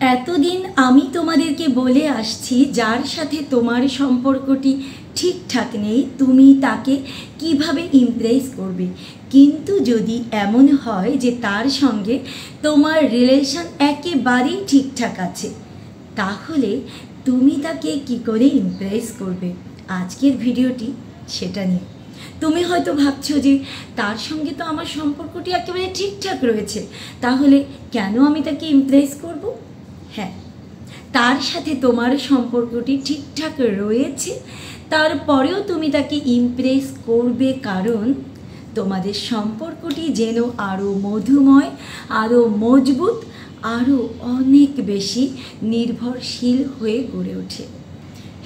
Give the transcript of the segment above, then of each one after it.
এতদিন আমি তোমাদেরকে বলে আসছি যার সাথে তোমার সম্পর্কটি ঠিকঠাক নেই তুমি তাকে কিভাবে ইমপ্রেস করবে। কিন্তু যদি এমন হয় যে তার সঙ্গে তোমার রিলেশন একেবারেই ঠিকঠাক আছে, তাহলে তুমি তাকে কি করে ইমপ্রেস করবে। আজকের ভিডিওটি সেটা নিয়ে। তুমি হয়তো ভাবছো যে তার সঙ্গে তো আমার সম্পর্কটি একেবারে ঠিকঠাক রয়েছে, তাহলে কেন আমি তাকে ইমপ্রেস করব। হ্যাঁ, তার সাথে তোমার সম্পর্কটি ঠিকঠাক রয়েছে, তারপরেও তুমি তাকে ইমপ্রেস করবে, কারণ তোমাদের সম্পর্কটি যেন আরও মধুময়, আরও মজবুত, আরও অনেক বেশি নির্ভরশীল হয়ে গড়ে ওঠে।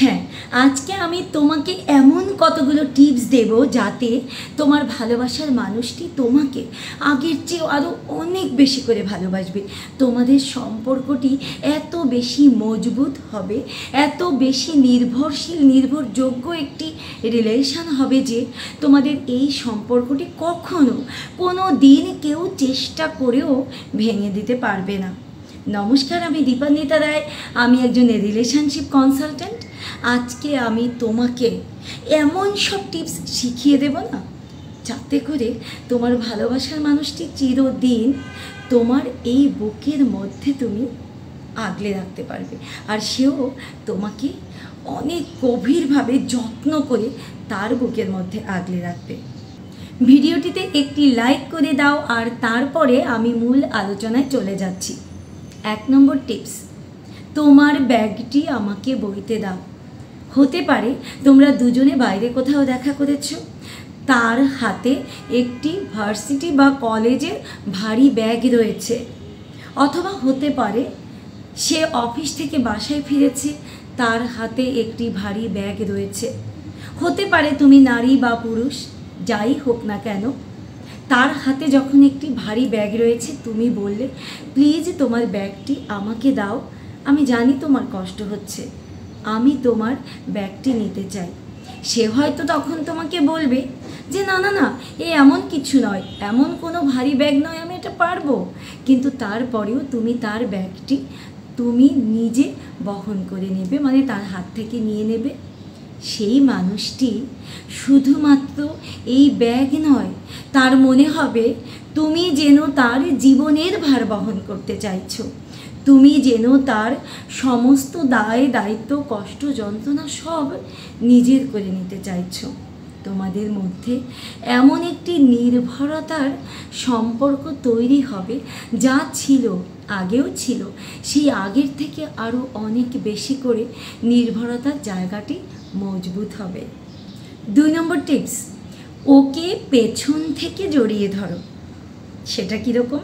হ্যাঁ, আজকে আমি তোমাকে এমন কতগুলো টিপস দেব যাতে তোমার ভালোবাসার মানুষটি তোমাকে আগের চেয়েও আরও অনেক বেশি করে ভালোবাসবে। তোমাদের সম্পর্কটি এত বেশি মজবুত হবে, এত বেশি নির্ভরশীল, নির্ভরযোগ্য একটি রিলেশন হবে যে তোমাদের এই সম্পর্কটি কখনো কোনো দিন কেউ চেষ্টা করেও ভেঙে দিতে পারবে না। নমস্কার, আমি দীপান্বিতা রায়, আমি একজন রিলেশনশিপ কনসালট্যান্ট। আজকে আমি তোমাকে এমন সব টিপস শিখিয়ে দেব না, যাতে করে তোমার ভালোবাসার মানুষটি চিরদিন তোমার এই বুকের মধ্যে তুমি আগলে রাখতে পারবে, আর সেও তোমাকে অনেক গভীরভাবে যত্ন করে তার বুকের মধ্যে আগলে রাখবে। ভিডিওটিতে একটি লাইক করে দাও, আর তারপরে আমি মূল আলোচনায় চলে যাচ্ছি। 1 নম্বর টিপস, তোমার ব্যাগটি আমাকে বইতে দাও। হতে পারে তোমরা দুজনে বাইরে কোথাও দেখা করেছো, তার হাতে একটি ভার্সিটি বা কলেজের ভারী ব্যাগ রয়েছে, অথবা হতে পারে সে অফিস থেকে বাসায় ফিরেছে, তার হাতে একটি ভারী ব্যাগ রয়েছে। হতে পারে তুমি নারী বা পুরুষ যাই হোক না কেন, তার হাতে যখন একটি ভারী ব্যাগ রয়েছে, তুমি বললে প্লিজ তোমার ব্যাগটি আমাকে দাও, আমি জানি তোমার কষ্ট হচ্ছে, আমি তোমার ব্যাগটি নিতে চাই। সে হয়তো তখন তোমাকে বলবে যে না না না, এমন কিছু নয়, এমন কোনো ভারী ব্যাগ নয়, আমি এটা পারবো। কিন্তু তারপরেও তুমি তার ব্যাগটি তুমি নিজে বহন করে নেবে, মানে তার হাত থেকে নিয়ে নেবে। সেই মানুষটি শুধুমাত্র এই ব্যাগ নয়, তার মনে হবে তুমি যেন তার জীবনের ভার বহন করতে চাইছো, তুমি যেন তার সমস্ত দায় দায়িত্ব, কষ্ট, যন্ত্রণা সব নিজের করে নিতে চাইছো। তোমাদের মধ্যে এমন একটি নির্ভরতার সম্পর্ক তৈরি হবে যা ছিল, আগেও ছিল, সেই আগের থেকে আরও অনেক বেশি করে নির্ভরতার জায়গাটি মজবুত হবে। 2 নম্বর টিপস, ওকে পেছন থেকে জড়িয়ে ধরো। সেটা কীরকম?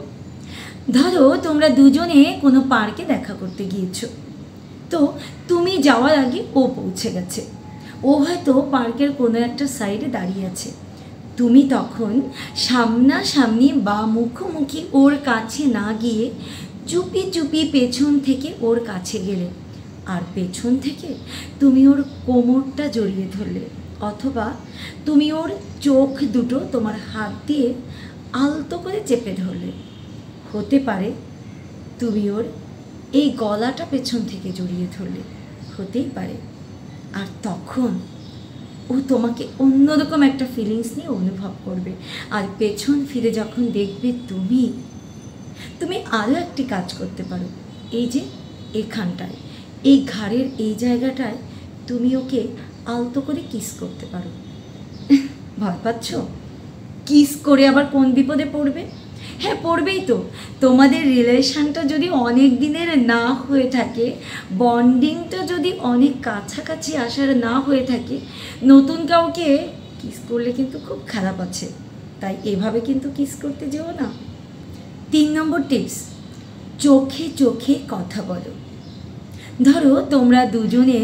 ধরো তোমরা দুজনে কোনো পার্কে দেখা করতে গিয়েছো, তো তুমি যাওয়ার আগে ও পৌঁছে গেছে, ও হয়তো পার্কের কোনো একটা সাইডে দাঁড়িয়ে আছে। তুমি তখন সামনাসামনি বা মুখোমুখি ওর কাছে না গিয়ে চুপি চুপি পেছন থেকে ওর কাছে গেলে, আর পেছন থেকে তুমি ওর কোমরটা জড়িয়ে ধরলে, অথবা তুমি ওর চোখ দুটো তোমার হাত দিয়ে আলতো করে চেপে ধরলে। হতে পারে তুমি ওর এই গলাটা পেছন থেকে জড়িয়ে ধরলে, হতেই পারে। আর তখন ও তোমাকে অন্যরকম একটা ফিলিংস নিয়ে অনুভব করবে, আর পেছন ফিরে যখন দেখবে তুমি আরও একটি কাজ করতে পারো। এই যে এখানটায়, এই ঘাড়ের এই জায়গাটায় তুমি ওকে আলতো করে কিস করতে পারো। ভয় পাচ্ছ? কিস করে আবার কোন বিপদে পড়বে? হ্যাঁ, পড়বেই তো। তোমাদের রিলেশনটা যদি অনেক দিনের না হয়ে থাকে, বন্ডিংটা যদি অনেক কাছাকাছি আসার না হয়ে থাকে, নতুন কাউকে কিস করলে কিন্তু খুব খারাপ আছে, তাই এভাবে কিন্তু কিস করতে যেও না। 3 নম্বর টিপস, চোখে চোখে কথা বলো। ধরো তোমরা দুজনে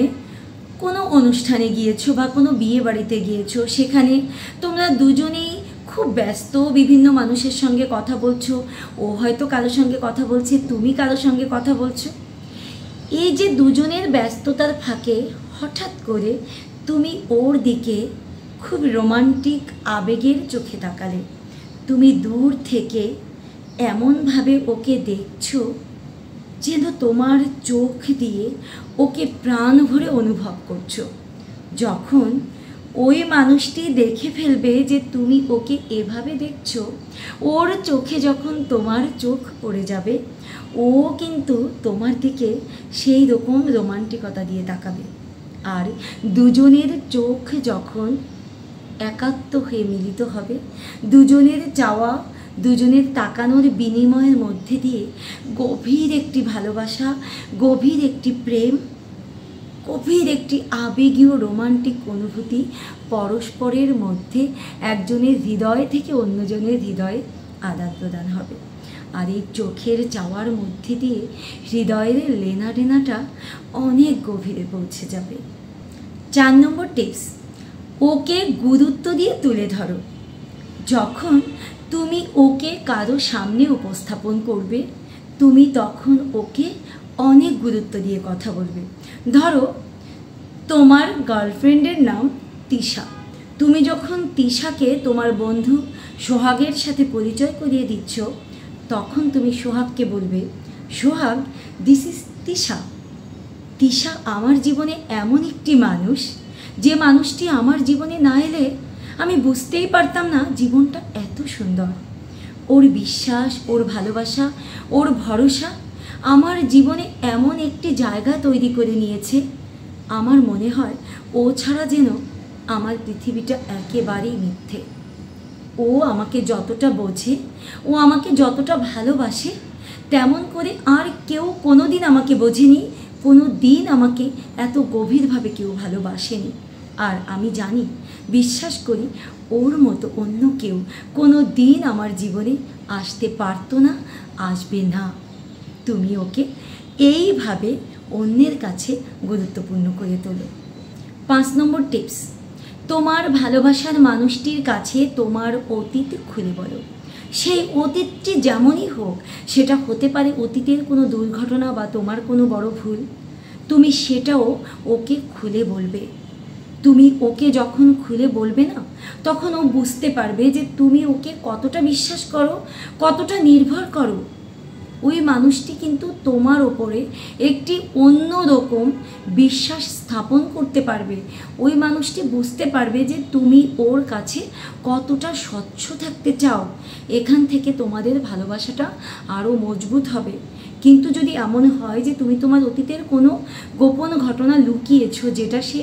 কোনো অনুষ্ঠানে গিয়েছো বা কোনো বিয়ে বাড়িতে গিয়েছো, সেখানে তোমরা দুজনেই খুব ব্যস্ত, বিভিন্ন মানুষের সঙ্গে কথা বলছো, ও হয়তো কারোর সঙ্গে কথা বলছে, তুমি কারোর সঙ্গে কথা বলছো। এই যে দুজনের ব্যস্ততার ফাঁকে হঠাৎ করে তুমি ওর দিকে খুব রোমান্টিক আবেগের চোখে তাকালে, তুমি দূর থেকে এমনভাবে ওকে দেখছো যেন তোমার চোখ দিয়ে ওকে প্রাণ ভরে অনুভব করছো। যখন ওই মানুষটি দেখে ফেলবে যে তুমি ওকে এভাবে দেখছো, ওর চোখে যখন তোমার চোখ পড়ে যাবে, ও কিন্তু তোমার দিকে সেই রকম রোমান্টিকতা দিয়ে তাকাবে। আর দুজনের চোখ যখন একাত্ম হয়ে মিলিত হবে, দুজনের চাওয়া, দুজনের তাকানোর বিনিময়ের মধ্যে দিয়ে গভীর একটি ভালোবাসা, গভীর একটি প্রেম, গভীর একটি আবেগীয় রোমান্টিক অনুভূতি পরস্পরের মধ্যে একজনের হৃদয় থেকে অন্যজনের হৃদয়ে আদান প্রদান হবে। আর এই চোখের চাওয়ার মধ্যে দিয়ে হৃদয়ের লেনাদেনাটা অনেক গভীরে পৌঁছে যাবে। 4 নম্বর টিপস, ওকে গুরুত্ব দিয়ে তুলে ধরো। যখন তুমি ওকে কারো সামনে উপস্থাপন করবে, তুমি তখন ওকে অনেক গুরুত্ব দিয়ে কথা বলবে। ধরো তোমার গার্লফ্রেন্ডের নাম তিশা। তুমি যখন তিশাকে তোমার বন্ধু সোহাগের সাথে পরিচয় করিয়ে দিচ্ছ, তখন তুমি সোহাগকে বলবে, সোহাগ, দিস ইজ তিশা। তিশা আমার জীবনে এমন একটি মানুষ, যে মানুষটি আমার জীবনে না এলে আমি বুঝতেই পারতাম না জীবনটা এত সুন্দর। ওর বিশ্বাস, ওর ভালোবাসা, ওর ভরসা আমার জীবনে এমন একটি জায়গা তৈরি করে নিয়েছে, আমার মনে হয় ও ছাড়া যেন আমার পৃথিবীটা একেবারেই মিথ্যে। ও আমাকে যতটা বোঝে, ও আমাকে যতটা ভালোবাসে, তেমন করে আর কেউ কোনো দিন আমাকে বোঝেনি, কোনো দিন আমাকে এত গভীরভাবে কেউ ভালোবাসেনি। আর আমি জানি, বিশ্বাস করি, ওর মতো অন্য কেউ কোনো দিন আমার জীবনে আসতে পারতো না, আসবে না। তুমি ওকে এইভাবে অন্যের কাছে গুরুত্বপূর্ণ করে তোলো। 5 নম্বর টিপস, তোমার ভালোবাসার মানুষটির কাছে তোমার অতীত খুলে বলো। সেই অতীতটি যেমনই হোক, সেটা হতে পারে অতীতের কোনো দুর্ঘটনা বা তোমার কোনো বড় ভুল, তুমি সেটাও ওকে খুলে বলবে। তুমি ওকে যখন খুলে বলবে না, তখন ও বুঝতে পারবে যে তুমি ওকে কতটা বিশ্বাস করো, কতটা নির্ভর করো। ওই মানুষটি কিন্তু তোমার ওপরে একটি অন্য রকম বিশ্বাস স্থাপন করতে পারবে। ওই মানুষটি বুঝতে পারবে যে তুমি ওর কাছে কতটা স্বচ্ছ থাকতে চাও। এখান থেকে তোমাদের ভালোবাসাটা আরও মজবুত হবে। কিন্তু যদি এমন হয় যে তুমি তোমার অতীতের কোনো গোপন ঘটনা লুকিয়েছো, যেটা সে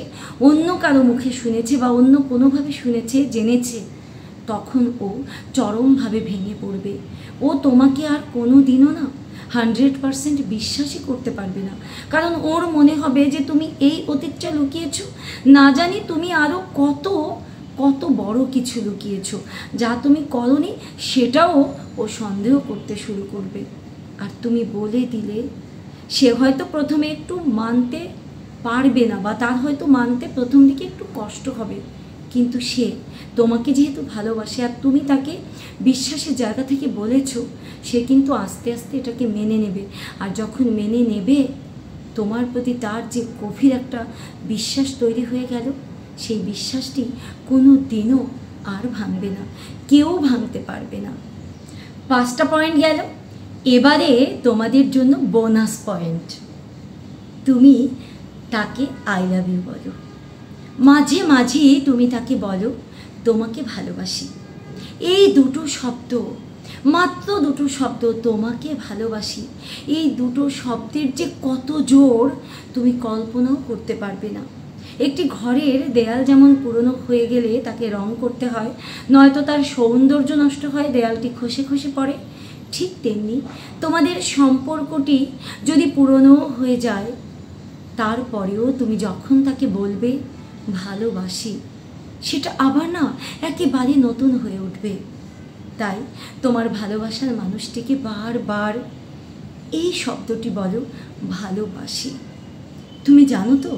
অন্য কারো মুখে শুনেছে বা অন্য কোনোভাবে শুনেছে, জেনেছে, তখন ও চরমভাবে ভেঙে পড়বে। ও তোমাকে আর কোনো দিনও না 100% বিশ্বাসই করতে পারবে না। কারণ ওর মনে হবে যে তুমি এই অতীতটা লুকিয়েছো, না জানি তুমি আরও কত কত বড় কিছু লুকিয়েছো, যা তুমি করোনি সেটাও ও সন্দেহ করতে শুরু করবে। আর তুমি বলে দিলে সে হয়তো প্রথমে একটু মানতে পারবে না, বা তার হয়তো মানতে প্রথম দিকে একটু কষ্ট হবে, কিন্তু সে তোমাকে যেহেতু ভালোবাসে আর তুমি তাকে বিশ্বাসের জায়গা থেকে বলেছ, সে কিন্তু আস্তে আস্তে এটাকে মেনে নেবে। আর যখন মেনে নেবে, তোমার প্রতি তার যে গভীর একটা বিশ্বাস তৈরি হয়ে গেল, সেই বিশ্বাসটি কোনো দিনও আর ভাঙবে না, কেউ ভাঙতে পারবে না। 5টা পয়েন্ট গেল। এবারে তোমাদের জন্য বোনাস পয়েন্ট। তুমি তাকে আই লাভ ইউ বলো। মাঝে মাঝে তুমি তাকে বলো তোমাকে ভালোবাসি। এই দুটো শব্দ, মাত্র দুটো শব্দ, তোমাকে ভালোবাসি, এই দুটো শব্দের যে কত জোর তুমি কল্পনাও করতে পারবে না। একটি ঘরের দেয়াল যেমন পুরনো হয়ে গেলে তাকে রং করতে হয়, নয়তো তার সৌন্দর্য নষ্ট হয়, দেয়ালটি খসে খসে পড়ে, ঠিক তেমনি তোমাদের সম্পর্কটি যদি পুরনো হয়ে যায়, তারপরেও তুমি যখন তাকে বলবে ভালোবাসি, সেটা আবার না একেবারে নতুন হয়ে উঠবে। তাই তোমার ভালোবাসার মানুষটিকে বারবার এই শব্দটি বলো, ভালোবাসি। তুমি জানো তো,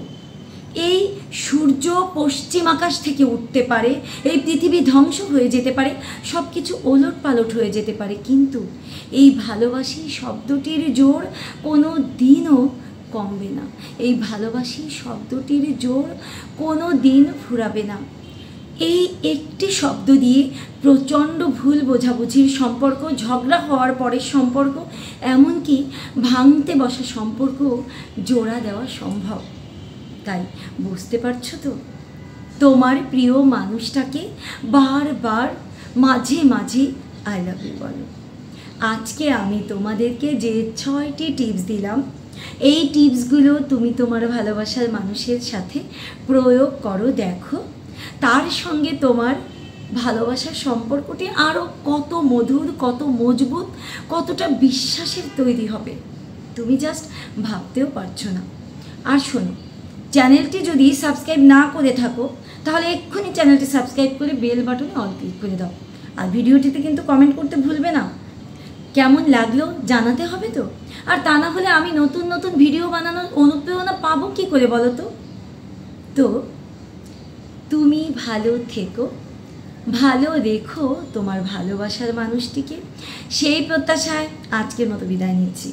এই সূর্য পশ্চিম আকাশ থেকে উঠতে পারে, এই পৃথিবী ধ্বংস হয়ে যেতে পারে, সব কিছু ওলট পালট হয়ে যেতে পারে, কিন্তু এই ভালোবাসি শব্দটির জোর কোনো দিনও কমবে না। এই ভালোবাসি শব্দটির জোর কোনো দিন ফুরাবে না। এই একটি শব্দ দিয়ে প্রচণ্ড ভুল বোঝাবুঝির সম্পর্ক, ঝগড়া হওয়ার পরের সম্পর্ক, এমনকি ভাঙতে বসা সম্পর্ক জোড়া দেওয়া সম্ভব। তাই বুঝতে পারছো তো, তোমার প্রিয় মানুষটাকে বারবার মাঝে মাঝে আই লাভ ইউ বলো। আজকে আমি তোমাদেরকে যে 6টি টিপস দিলাম, এই টিপসগুলো তুমি তোমার ভালোবাসার মানুষের সাথে প্রয়োগ করো, দেখো তার সঙ্গে তোমার ভালোবাসার সম্পর্কটি আরও কত মধুর, কত মজবুত, কতটা বিশ্বাসের তৈরি হবে, তুমি জাস্ট ভাবতেও পারছো না। আর শোনো, চ্যানেলটি যদি সাবস্ক্রাইব না করে থাকো তাহলে এক্ষুনি চ্যানেলটি সাবস্ক্রাইব করে বেল বাটনে অল ক্লিক করে দাও। আর ভিডিওটিতে কিন্তু কমেন্ট করতে ভুলবে না, কেমন লাগলো জানাতে হবে তো। আর তা না হলে আমি নতুন নতুন ভিডিও বানানোর অনুপ্রেরণা পাবো কী করে বলো তো। তো তুমি ভালো থেকো, ভালো রেখো তোমার ভালোবাসার মানুষটিকে, সেই প্রত্যাশায় আজকের মতো বিদায় নিচ্ছি।